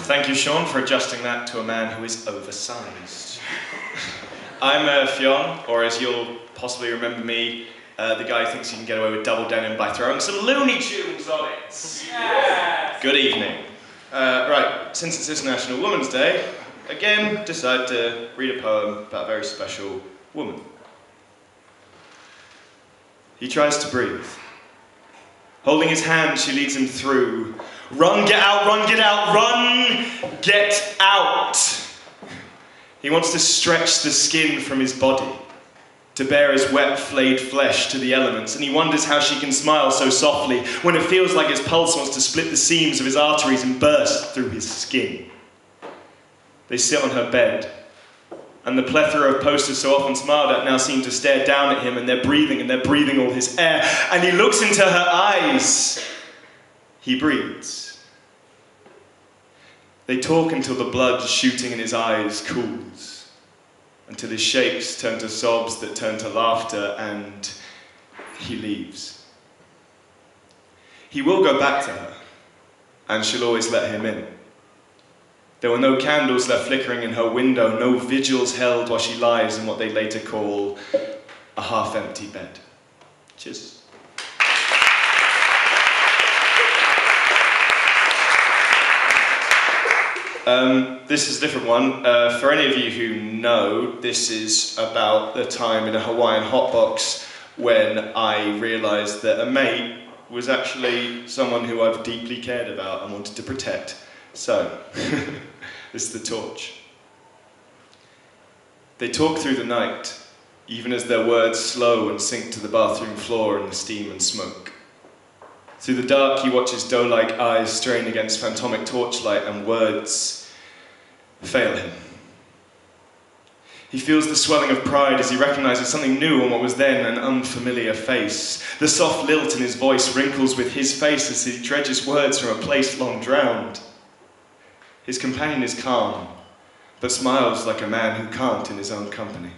Thank you, Sean, for adjusting that to a man who is oversized. I'm Fionn, or as you'll possibly remember me, the guy who thinks he can get away with double denim by throwing some Looney Tunes on it. Yes. Good evening. Right, since it's International Women's Day, again, decided to read a poem about a very special woman. He tries to breathe. Holding his hand, she leads him through. Run, get out, run, get out, run, get out. He wants to stretch the skin from his body, to bare his wet, flayed flesh to the elements, and he wonders how she can smile so softly when it feels like his pulse wants to split the seams of his arteries and burst through his skin. They sit on her bed, and the plethora of posters so often smiled at now seem to stare down at him, and they're breathing all his air, and he looks into her eyes. He breathes. They talk until the blood shooting in his eyes cools, until his shakes turn to sobs that turn to laughter, and he leaves. He will go back to her, and she'll always let him in. There were no candles left flickering in her window, no vigils held while she lies in what they later call a half-empty bed. Cheers. This is a different one. For any of you who know, this is about the time in a Hawaiian hotbox when I realised that a mate was actually someone who I've deeply cared about and wanted to protect. So, this is the torch. They talk through the night, even as their words slow and sink to the bathroom floor in the steam and smoke. Through the dark, he watches doe-like eyes strain against phantomic torchlight, and words fail him. He feels the swelling of pride as he recognises something new on what was then an unfamiliar face. The soft lilt in his voice wrinkles with his face as he dredges words from a place long drowned. His companion is calm, but smiles like a man who can't in his own company.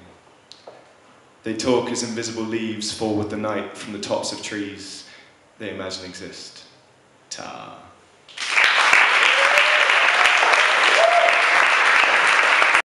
They talk as invisible leaves fall with the night from the tops of trees they imagine exist. Ta.